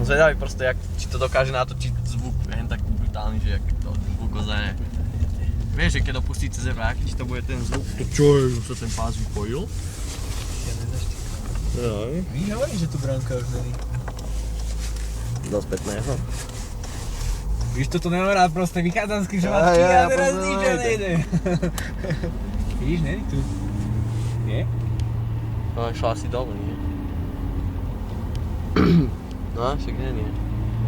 zvedavý proste, či to dokáže natočiť zvuk, jen tak brutálny, že jak to zvuk ozaj. Vieš, že keď opustí cez zebráky, či to bude ten zvuk, to čo je, už sa ten pás vypojil? Ja nezaštíkam. Joj. Víš, hovorím, že tu bránka už není. Do spätného. Víš, toto nemám rád, proste vychádzam z križovatky a teraz nič nejde. Vidíš, není tu. Nie? No, šla asi dolu, nie? No, však nie.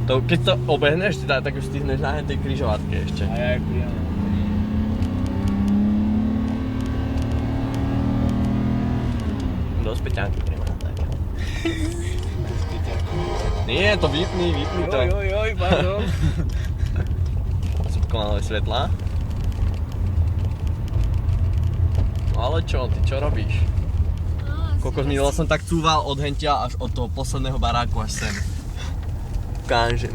To, keď to obehneš, teda, tak už stihneš na tej križovatke ešte. A ja jak príjemné. Do späťanky treba tak. Nie, to vypni to. Joj, pardon. Subkonálové svetlá. No ale čo, ty čo robíš? Koľko minula som tak cúval od hentia až od toho posledného baráku až sem. Káže,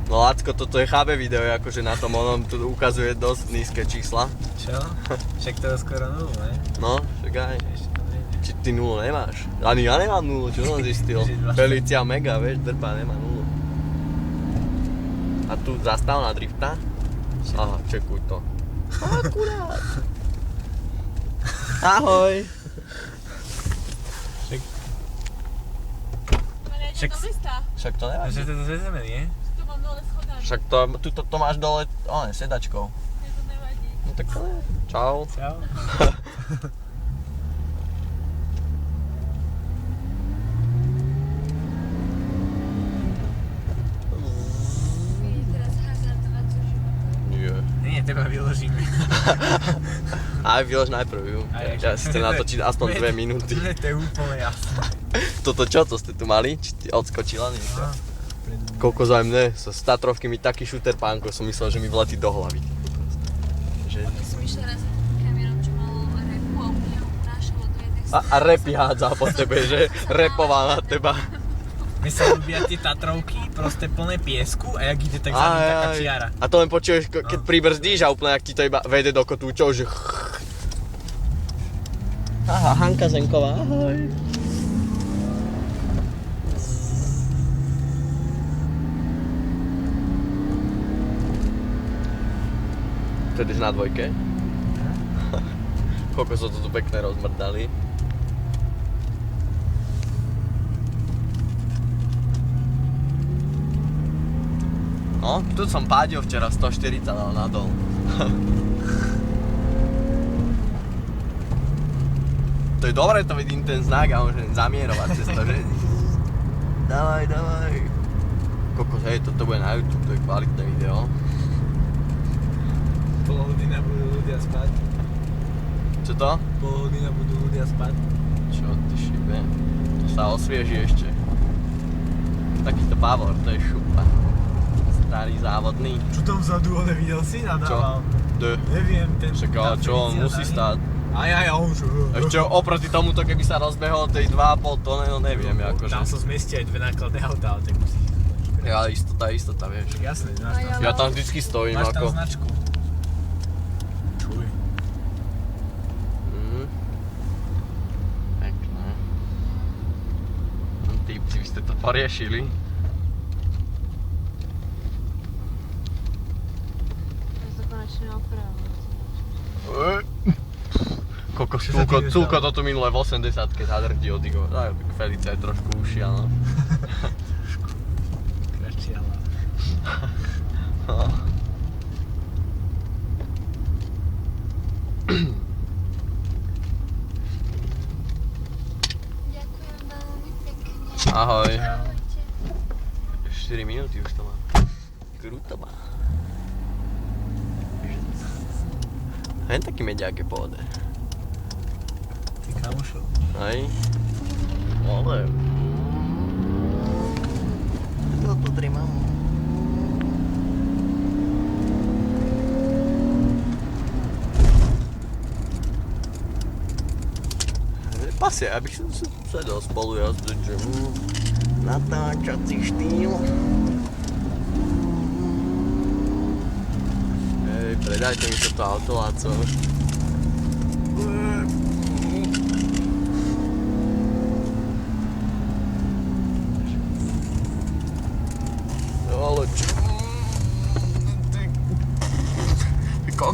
No Lacko, toto je chábe video, akože na tom onom tu ukazuje dosť nízke čísla. Čo? Však to je skoro nulu, ne? No, však aj. Ešte to nejde. Či ty nulu nemáš? Ani ja nemám nulu, čo som zistil? Felicia Mega, vieš, drba nemá nulu. A tu zastav na drifta? Aha, čekuj to. Akurát. Ahoj. Však to nemáš. Že to zvezeme, nie? To mám dole schodami. Však to máš dole, sedačkou. Mne to nevadí. No tak to je. Čau. Čau. Vidíš teraz hazardovať so životom. Nie. Nie, teba vyložíme. Aj vylož najprv ju. Ja si chcem natočiť aspoň 2 minúty. To je úplne jasné. Toto čo, to ste tu mali? Či ti odskočila niečo? Koľko zájemné, sa z Tatrovky mi taký šúter pánko, som myslel, že mi vletí do hlavy. Že... Som išla raz kamionom, čo malo repu a úplne ho unášalo do jednej A repy hádza po tebe, že repová na teba. My sa ľúbia tie Tatrovky, proste plné piesku a jak ide tak za ním taká čiara. A to len počuješ, keď pribrzdíš a úplne ak ti to iba vejde do kotúčov, že... Aha, Hanka Zenková, ahoj. To ideš na dvojke? Koľko sa to tu pekne rozmrdali. No, tu som pádil včera 140 dal nadol. To je dobré, to vidím ten znak a môžem zamierovať cez to, že... Dávaj. Kokos, hej, toto bude na YouTube, to je kvalitné video. Pol hodina budú ľudia spať. Čo to? Pol hodina budú ľudia spať. Čo ty šibe? To sa osvieži ešte. Takýto Pavor, to je šupa. Starý závodný. Čo tam vzadu, on nevidel si? Nadával. Čo? Neviem, ten... Však ale čo, on musí stáť. Aj, on už... Ešte oproti tomuto, keby sa rozbehol tej 2,5 tony, no neviem, akože. Tam sa zmestia aj 2 nákladné autá, ale tak musíš... Ja, istota, vieš. Tak jasné, máš tam... Ja tam vždycky stojím Máš tam ako... značku. Čuj. Pekné. Týpci, vy ste to poriešili. Ja to konečne opravil. Kokos, Čo sa ti Culko stalo? to tu minule v 80-ke zadrdí od Igo. Tak Felicia je trošku ušia, no. Kračia hlava. No. Ďakujem veľmi pekne. Ahoj. Ahojte. 4 minúty už to má. Kruto má. Hen taký mediák je pohode. Ty kamošov. Aj. Ale... Toto trimám. Pasie, abych som sedel spolu jazdiť, že natáčací štýl. Hej, predajte mi toto auto, Láco.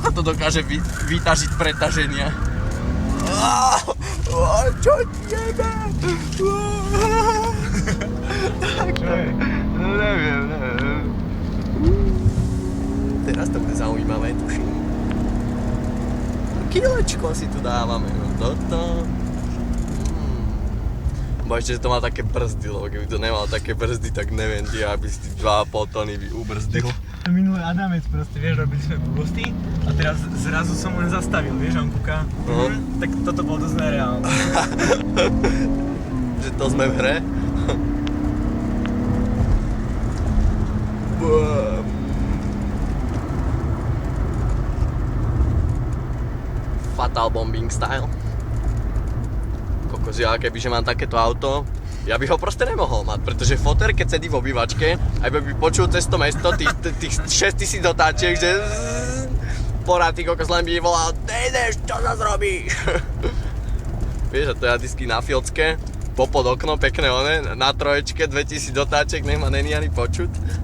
Koľko to dokáže vytažiť pretaženia? Čo ti jebe? Čo je? No neviem. Teraz to bude zaujímavé, tuším. Kilečko si tu dávame, no toto. Bo ešte, že to má také brzdy, lebo keby to nemal také brzdy, tak neviem ti, aby si 2,5 tony ubrzdil. Minulý Adamec proste, vieš, robili sme blbosti a teraz zrazu som len zastavil, vieš, on kúka. No. Tak toto bolo dosť nereálne. Že to sme v hre? Fatal bombing style. Kokos, ja kebyže mám takéto auto, ja by ho proste nemohol mať, pretože foter, keď sedí v obývačke, aj by počul cez to mesto tých 6000 dotáčiek, že porad, ty kokos, len by volal, nejdeš, čo sa zrobíš? Vieš, a to ja vždycky na Fielcke, popod okno, pekné one, na troječke, 2000 dotáček, nech ma není ani počuť.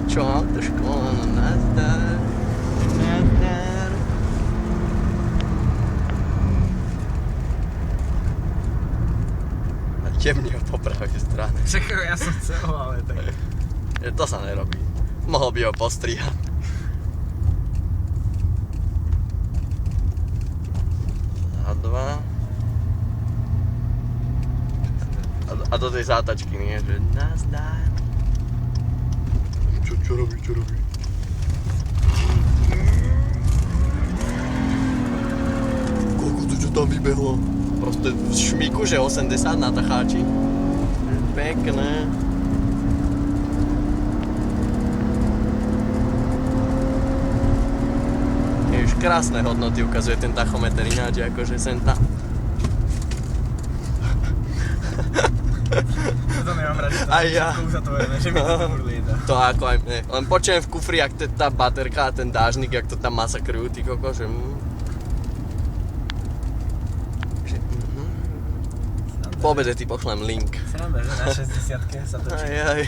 Čo, autoškola, no nazdar. A temne po pravej strane. Však ja som chcel, ale tak... To sa nerobí. Mohol by ho postrihať. A dva. A do tej zátačky nie, že nazdar. Čo robí? Koľko to čo tam vybehlo? Proste v šmíku, že 80 na tacháči. Pekné. Už krásne hodnoty ukazuje ten tachometer ináč, akože sem tam. To nemám rád, že to Aj ja. všetko uzatvorené, že mi to furt lieta. To ako aj mne. Len počujem v kufri, jak tá baterka a ten dážnik, jak to tam masakrujú, ty koko, že Po obede ti pošlem link. Sranda, že na 60-ke sa točí. Aj,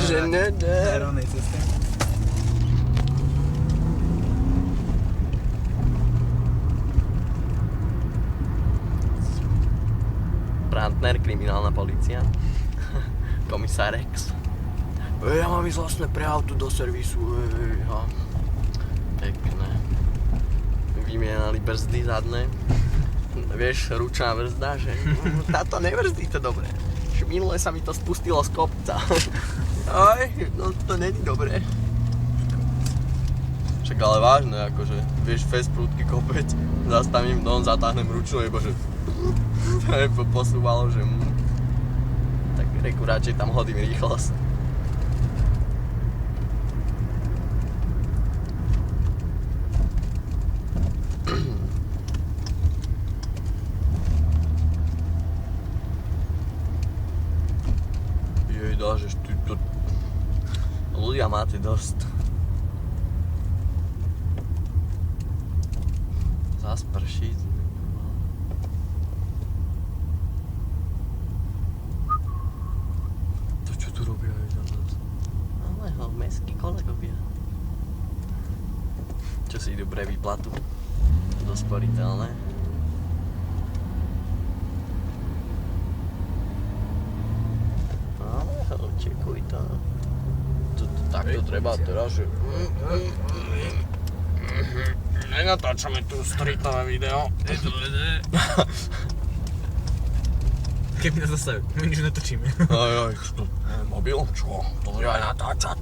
že ne. Na rovnej ceste. Brandner, kriminálna polícia. Komisár X. Ja mám ísť vlastne pre auto do servisu. Pekné. Vymienali brzdy zadné. Vieš, ručná brzda, že táto nebrzdí to dobre. Minule sa mi to spustilo z kopca. Aj, no to není dobré. Však ale vážne, akože, vieš, fest prúdky kopec, zastavím dom, zatáhnem ručnú, iba že posúvalo, že tak reku radšej tam hodím rýchlosť. Že tu ľudia máte dosť. Zas prší. To čo tu robia aj za nás? Ale mestskí kolegovia. Čo si idú pre výplatu? Do sporiteľné. Čekuj to. Takto treba teraz, že... Nenatáčame tu streetové video. Keby nás zastavil, my nič netočíme. Aj, čo to? Mobil? Čo? To bude aj natáčať.